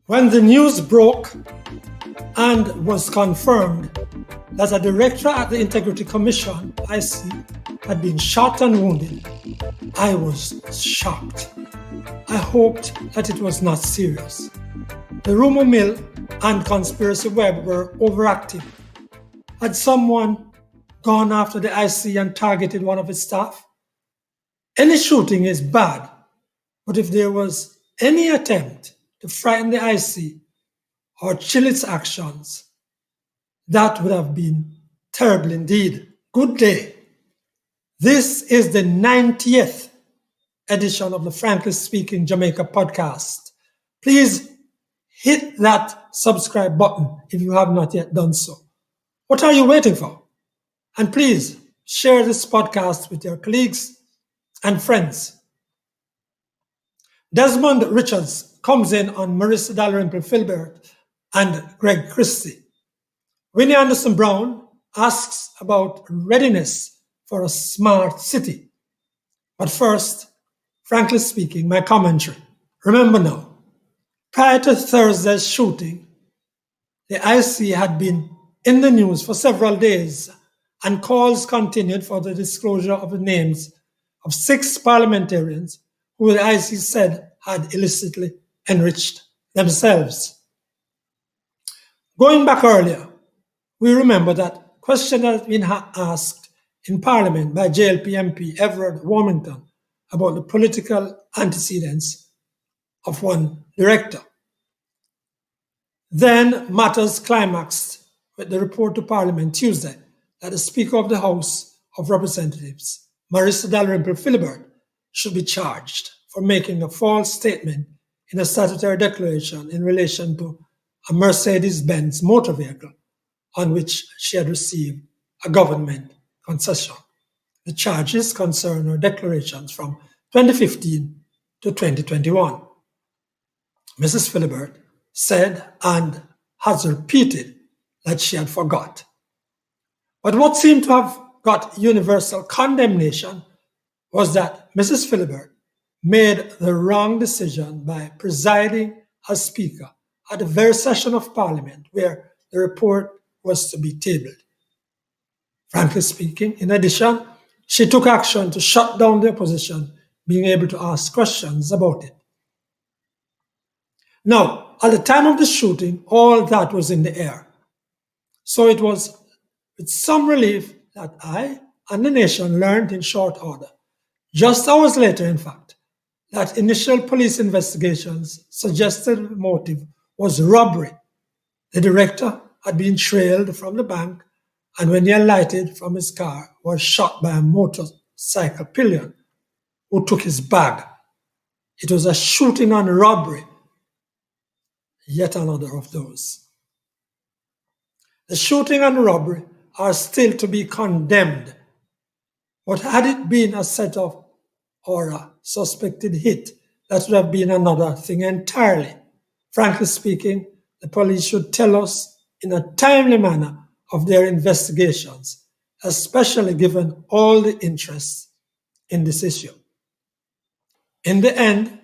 When the news broke and was confirmed that a director at the Integrity Commission, IC, had been shot and wounded, I was shocked. I hoped that it was not serious. The rumor mill and conspiracy web were overactive. Had someone gone after the IC and targeted one of its staff? Any shooting is bad, but if there was any attempt to frighten the IC or chill its actions, that would have been terrible indeed. Good day. This is the 90th edition of the Frankly Speaking Jamaica Podcast. Please hit that subscribe button if you have not yet done so. What are you waiting for? And please share this podcast with your colleagues and friends. Desmond Richards comes in on Mrs Dalrymple Philibert and Greg Christie. Winnie Anderson Brown asks about readiness for a smart city. But first, frankly speaking, my commentary. Remember now, prior to Thursday's shooting, the IC had been in the news for several days, and calls continued for the disclosure of the names of 6 parliamentarians who the IC said had illicitly enriched themselves. Going back earlier, we remember that question has been asked in Parliament by JLP MP Everard Warmington about the political antecedents of one director. Then matters climaxed with the report to Parliament Tuesday that the Speaker of the House of Representatives, Mrs Dalrymple Philibert, should be charged for making a false statement in a statutory declaration in relation to a Mercedes-Benz motor vehicle on which she had received a government concession. The charges concern her declarations from 2015 to 2021. Mrs. Philibert said and has repeated that she had forgot. But what seemed to have got universal condemnation was that Mrs. Philibert made the wrong decision by presiding as Speaker at the very session of Parliament where the report was to be tabled. Frankly speaking, in addition, she took action to shut down the opposition being able to ask questions about it. Now, at the time of the shooting, all that was in the air. So it was with some relief that I and the nation learned in short order, just hours later in fact, that initial police investigations suggested the motive was robbery. The director had been trailed from the bank and when he alighted from his car was shot by a motorcycle pillion who took his bag. It was a shooting and robbery, yet another of those. The shooting and robbery are still to be condemned, but had it been a set-off or a suspected hit, that would have been another thing entirely. Frankly speaking, the police should tell us in a timely manner of their investigations, especially given all the interest in this issue. In the end,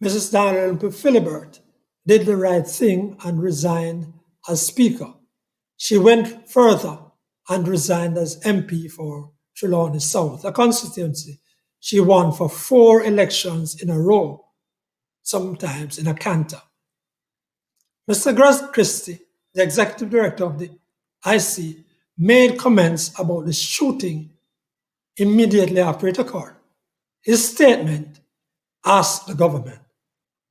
Mrs. Dalrymple Philibert did the right thing and resigned as Speaker. She went further and resigned as MP for Trelawney South, a constituency she won for 4 elections in a row, sometimes in a canter. Mr. Christie, the Executive Director of the IC, made comments about the shooting immediately after it occurred. His statement asked the government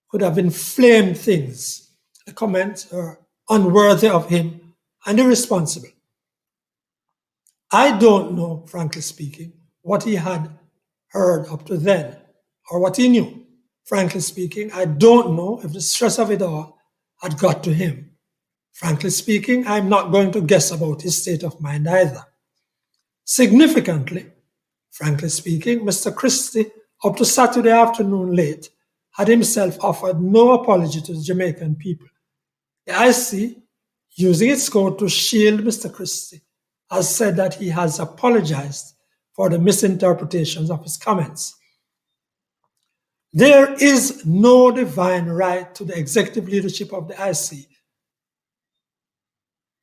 could have inflamed things. The comments are unworthy of him and irresponsible. I don't know, frankly speaking, what he had heard up to then or what he knew. Frankly speaking, I don't know if the stress of it all had got to him. Frankly speaking, I'm not going to guess about his state of mind either. Significantly, frankly speaking, Mr. Christie, up to Saturday afternoon late, had himself offered no apology to the Jamaican people. The IC, using its code to shield Mr. Christie, has said that he has apologized for the misinterpretations of his comments. There is no divine right to the executive leadership of the IC,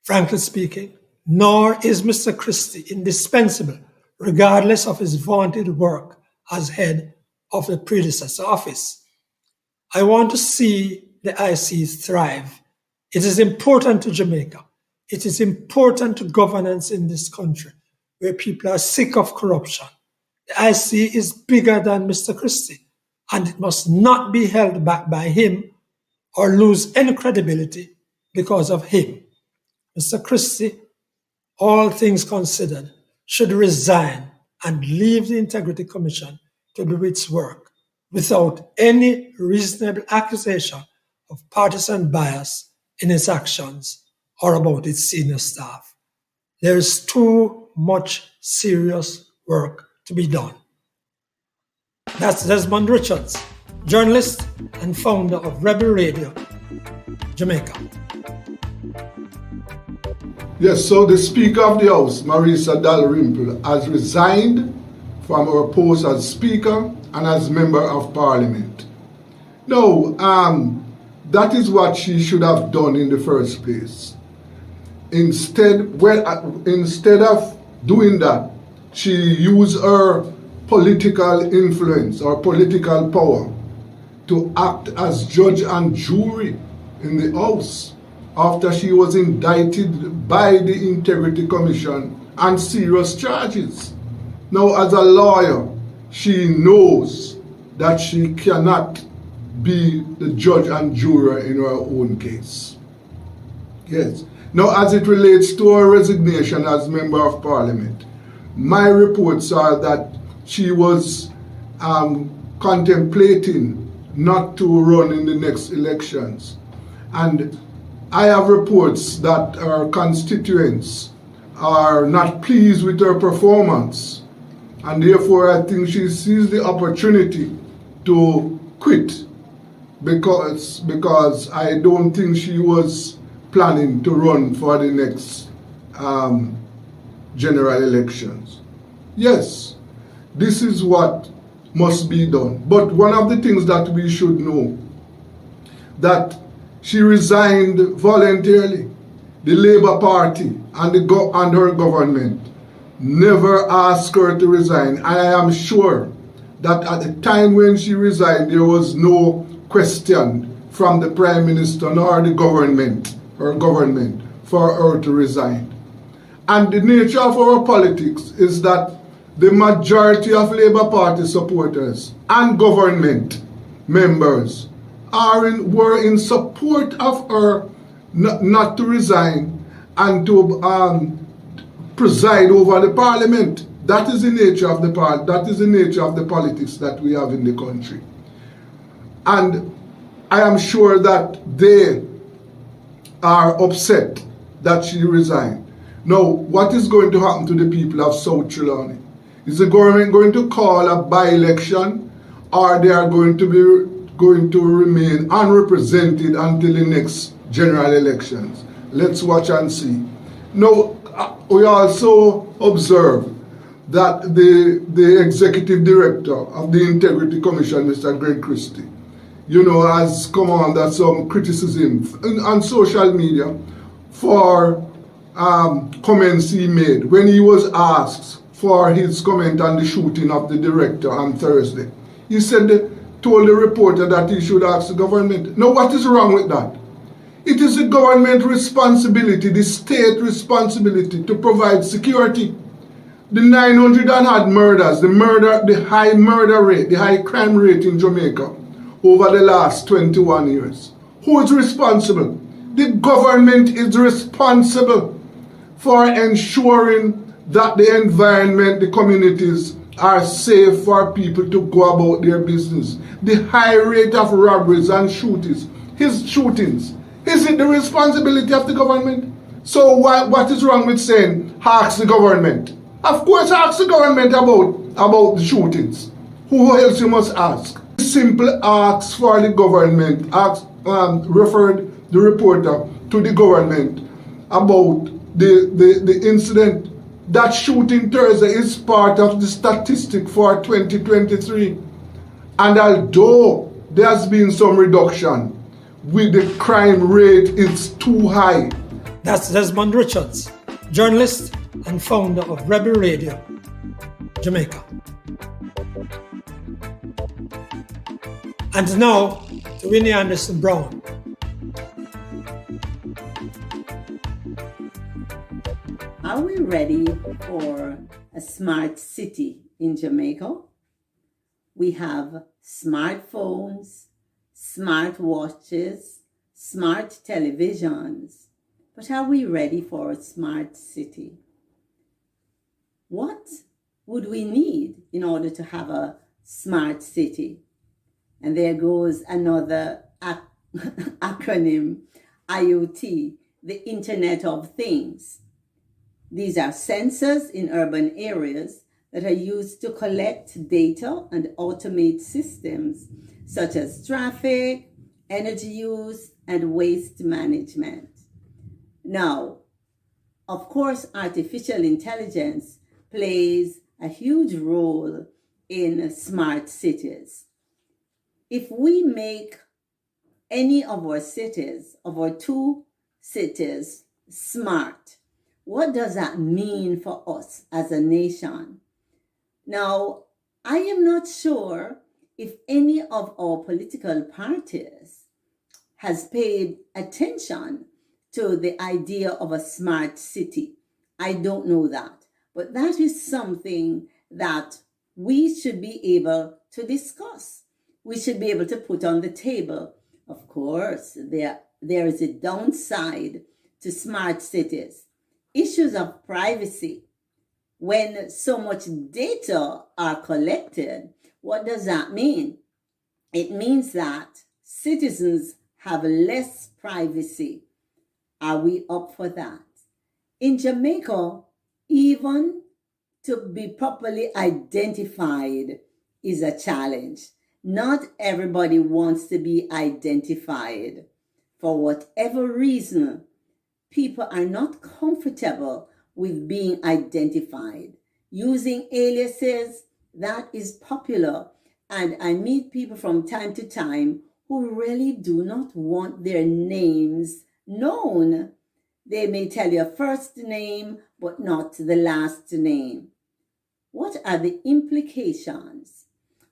frankly speaking, nor is Mr. Christie indispensable, regardless of his vaunted work as head of the predecessor office. I want to see the IC thrive. It is important to Jamaica. It is important to governance in this country, where people are sick of corruption. The IC is bigger than Mr. Christie, and it must not be held back by him or lose any credibility because of him. Mr. Christie, all things considered, should resign and leave the Integrity Commission to do its work without any reasonable accusation of partisan bias in its actions or about its senior staff. There is too much serious work to be done. That's Desmond Richards, journalist and founder of Rebel Radio, Jamaica. Yes, so the Speaker of the House, Mrs Dalrymple, has resigned from her post as Speaker and as Member of Parliament. Now, that is what she should have done in the first place. Instead of doing that, she used her political influence or political power to act as judge and jury in the House after she was indicted by the Integrity Commission on serious charges. Now, as a lawyer, she knows that she cannot be the judge and juror in her own case. Yes. Now, as it relates to her resignation as Member of Parliament, my reports are that she was contemplating not to run in the next elections. And I have reports that her constituents are not pleased with her performance. And therefore, I think she sees the opportunity to quit because I don't think she was planning to run for the next general elections. Yes, this is what must be done. But one of the things that we should know, that she resigned voluntarily. The Labour Party and her government never asked her to resign. And I am sure that at the time when she resigned, there was no question from the Prime Minister nor the government, her government, for her to resign. And the nature of our politics is that the majority of Labour Party supporters and government members were in support of her not to resign and to preside over the Parliament. That is the nature of the politics that we have in the country. And I am sure that they are upset that she resigned. Now, what is going to happen to the people of South Trelawney? Is the government going to call a by-election, or they are going to remain unrepresented until the next general elections? Let's watch and see. Now, we also observe that the executive director of the Integrity Commission, Mr. Christie, has come under some criticism on social media for comments he made when he was asked for his comment on the shooting of the director on Thursday. He told the reporter that he should ask the government. Now, what is wrong with that? It is the government responsibility, the state responsibility to provide security. The 900 and odd murders, the high murder rate, the high crime rate in Jamaica over the last 21 years. Who is responsible? The government is responsible for ensuring that the environment, the communities are safe for people to go about their business. The high rate of robberies and shootings, is it the responsibility of the government? So what is wrong with saying, ask the government? Of course, ask the government about the shootings. Who else you must ask? Simple ask for the government, referred the reporter to the government about the incident. That shooting Thursday is part of the statistic for 2023. And although there has been some reduction, with the crime rate is too high. That's Desmond Richards, journalist and founder of Rebel Radio, Jamaica. And now to Winnie Anderson Brown. Are we ready for a smart city in Jamaica? We have smartphones, smart watches, smart televisions, but are we ready for a smart city? What would we need in order to have a smart city? And there goes another acronym, IoT, the Internet of Things. These are sensors in urban areas that are used to collect data and automate systems such as traffic, energy use, and waste management. Now, of course, artificial intelligence plays a huge role in smart cities. If we make any of our cities, of our 2 cities, smart, what does that mean for us as a nation? Now, I am not sure if any of our political parties has paid attention to the idea of a smart city. I don't know that, but that is something that we should be able to discuss. We should be able to put on the table. Of course, there is a downside to smart cities. Issues of privacy. When so much data are collected, what does that mean? It means that citizens have less privacy. Are we up for that? In Jamaica, even to be properly identified is a challenge. Not everybody wants to be identified. For whatever reason, people are not comfortable with being identified. Using aliases, that is popular. And I meet people from time to time who really do not want their names known. They may tell you a first name, but not the last name. What are the implications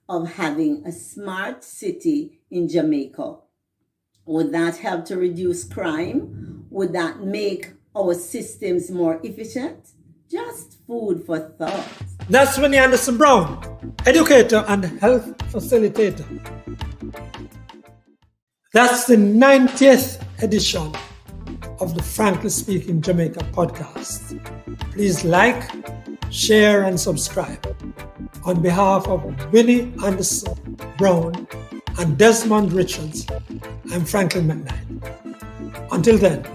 of having a smart city in Jamaica? Would that help to reduce crime? Would that make our systems more efficient? Just food for thought. That's Winnie Anderson Brown, educator and health facilitator. That's the 90th edition of the Frankly Speaking Jamaica podcast. Please like, share, and subscribe. On behalf of Winnie Anderson Brown and Desmond Richards, I'm Franklin McKnight. Until then,